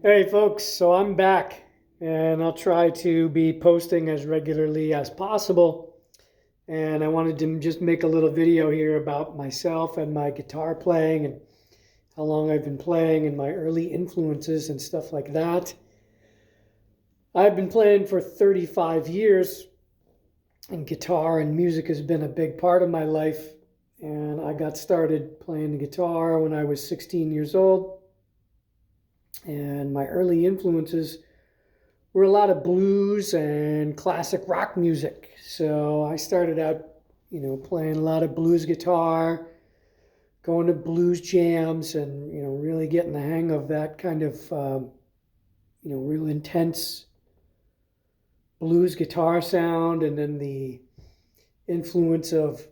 Hey folks, so I'm back and I'll try to be posting as regularly as possible. And I wanted to just make a little video here about myself and my guitar playing and how long I've been playing and my early influences and stuff like that. I've been playing for 35 years and guitar and music has been a big part of my life. And I got started playing the guitar when I was 16 years old. And my early influences were a lot of blues and classic rock music. So I started out, playing a lot of blues guitar, going to blues jams, and really getting the hang of that kind of, real intense blues guitar sound, and then the influence of,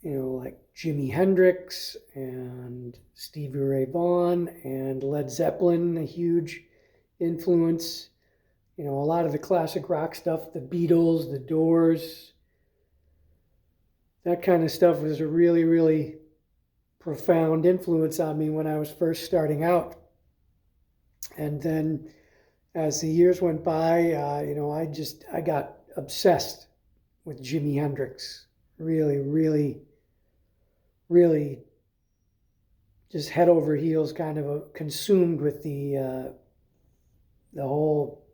like Jimi Hendrix and Stevie Ray Vaughan and Led Zeppelin, a huge influence. A lot of the classic rock stuff, the Beatles, the Doors, that kind of stuff was a really, really profound influence on me when I was first starting out. And then as the years went by, I got obsessed with Jimi Hendrix. Really, really, really just head over heels, kind of consumed with the whole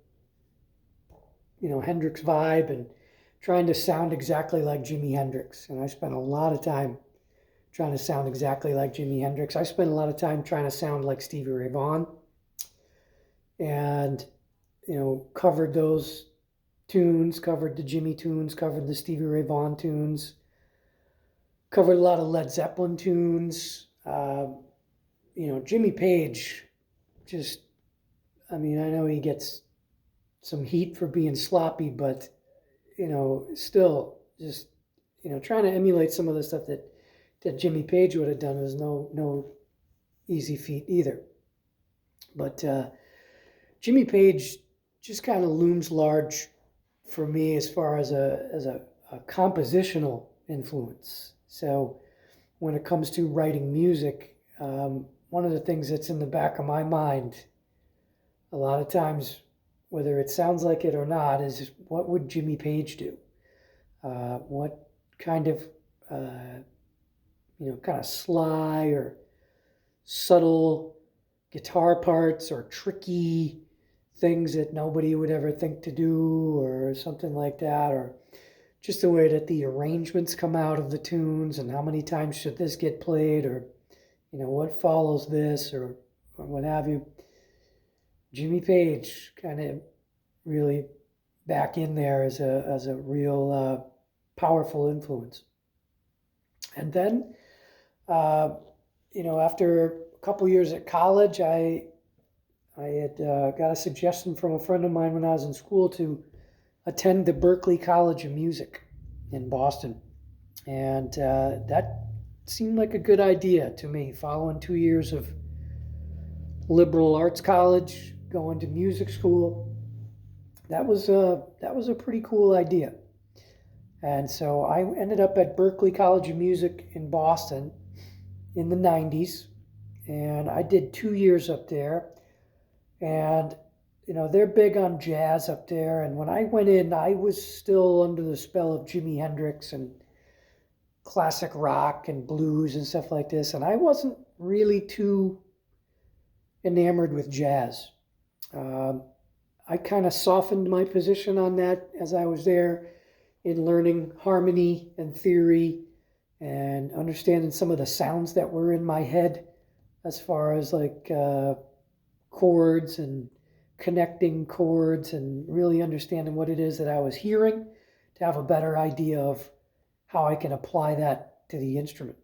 Hendrix vibe and trying to sound exactly like Jimi Hendrix. And I spent a lot of time trying to sound exactly like Jimi Hendrix. I spent a lot of time trying to sound like Stevie Ray Vaughan and, covered those tunes, covered the Jimmy tunes, covered the Stevie Ray Vaughan tunes, covered a lot of Led Zeppelin tunes. Jimmy Page, just, I know he gets some heat for being sloppy, but still just, trying to emulate some of the stuff that Jimmy Page would have done was no easy feat either. But Jimmy Page just kind of looms large for me as far as a compositional influence. So when it comes to writing music, one of the things that's in the back of my mind a lot of times, whether it sounds like it or not, is what would Jimmy Page do? What kind of, kind of sly or subtle guitar parts or tricky things that nobody would ever think to do or something like that, or just the way that the arrangements come out of the tunes and how many times should this get played, or what follows this, or what have you. Jimmy Page kind of really back in there as a real powerful influence. And then, after a couple years at college, I had got a suggestion from a friend of mine when I was in school to attend the Berklee College of Music in Boston. And that seemed like a good idea to me, following 2 years of liberal arts college, going to music school. That was a pretty cool idea. And so I ended up at Berklee College of Music in Boston in the 90s. And I did 2 years up there. And, they're big on jazz up there. And when I went in, I was still under the spell of Jimi Hendrix and classic rock and blues and stuff like this. And I wasn't really too enamored with jazz. I kind of softened my position on that as I was there in learning harmony and theory and understanding some of the sounds that were in my head as far as like chords and connecting chords and really understanding what it is that I was hearing to have a better idea of how I can apply that to the instrument.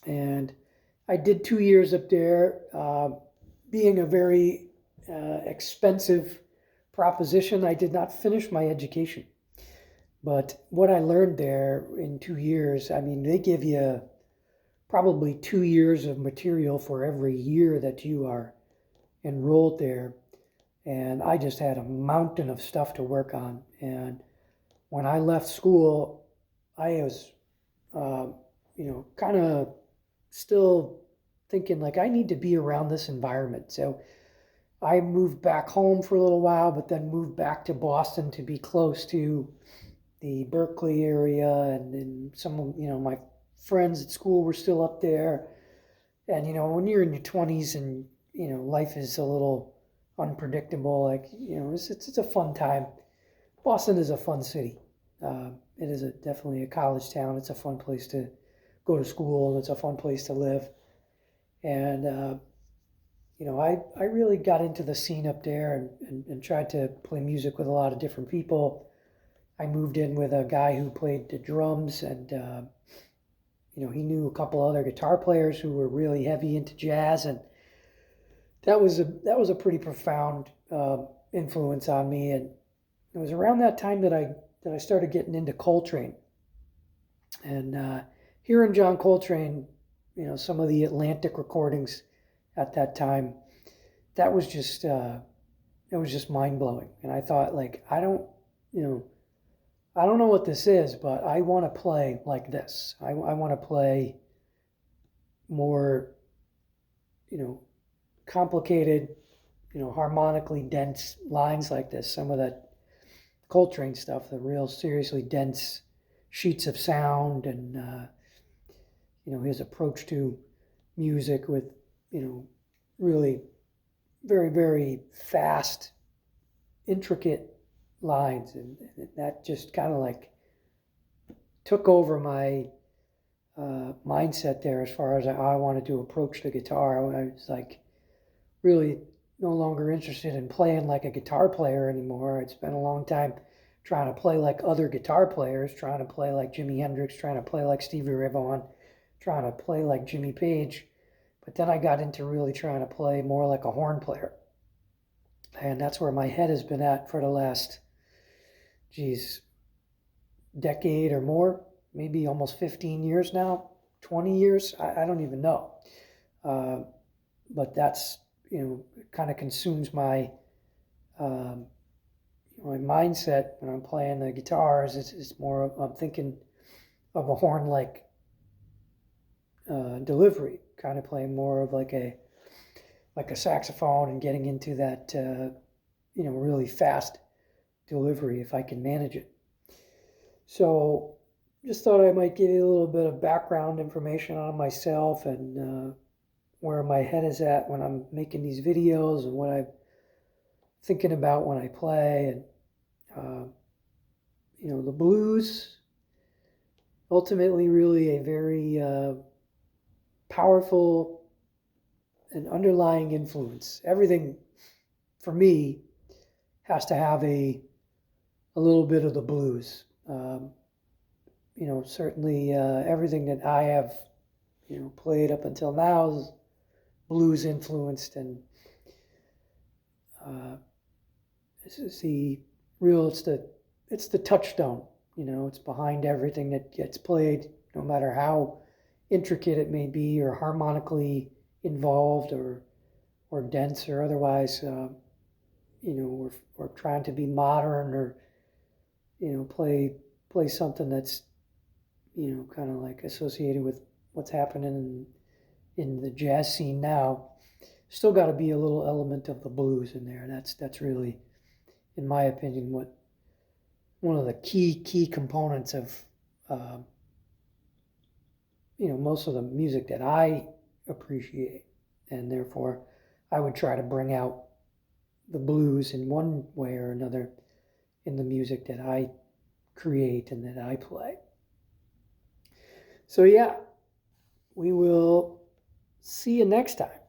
And I did 2 years up there, being a very expensive proposition. I did not finish my education. But what I learned there in 2 years, they give you probably 2 years of material for every year that you are enrolled there. And I just had a mountain of stuff to work on. And when I left school, I was, kind of still thinking like I need to be around this environment. So I moved back home for a little while, but then moved back to Boston to be close to the Berkeley area, and some of my friends at school were still up there. And when you're in your 20s and life is a little unpredictable, like it's a fun time. Boston is a fun city. It is definitely a college town. It's a fun place to go to school, and it's a fun place to live. And I really got into the scene up there, and tried to play music with a lot of different people. I moved in with a guy who played the drums, and he knew a couple other guitar players who were really heavy into jazz, and that was a pretty profound influence on me. And it was around that time that I started getting into Coltrane, and hearing John Coltrane, some of the Atlantic recordings at that time, that was just it was just mind blowing. And I thought, like, I don't know what this is, but I want to play like this. I want to play more, complicated, harmonically dense lines like this. Some of that Coltrane stuff, the real seriously dense sheets of sound, and his approach to music with, really very, very fast, intricate lines, and that just kind of like took over my mindset there as far as how I wanted to approach the guitar. I was like really no longer interested in playing like a guitar player anymore. I'd spent a long time trying to play like other guitar players, trying to play like Jimi Hendrix, trying to play like Stevie Ray Vaughan, trying to play like Jimmy Page. But then I got into really trying to play more like a horn player. And that's where my head has been at for the last, decade or more, maybe almost 15 years now, 20 years. I don't even know. But that's, kind of consumes my my mindset when I'm playing the guitars. It's more of, I'm thinking of a horn-like delivery, kind of playing more of like a saxophone, and getting into that really fast delivery if I can manage it. So just thought I might give you a little bit of background information on myself, and where my head is at when I'm making these videos, and what I'm thinking about when I play. And the blues, ultimately really a very powerful and underlying influence. Everything for me has to have a little bit of the blues. Certainly everything that I have played up until now is blues influenced, and it's the real, it's the touchstone. It's behind everything that gets played, no matter how intricate it may be, or harmonically involved, or dense, or otherwise. We're trying to be modern, or play something that's kind of like associated with what's happening in the jazz scene now. Still got to be a little element of the blues in there. That's really, in my opinion, what one of the key components of most of the music that I appreciate. And therefore I would try to bring out the blues in one way or another in the music that I create and that I play. So yeah, we will see you next time.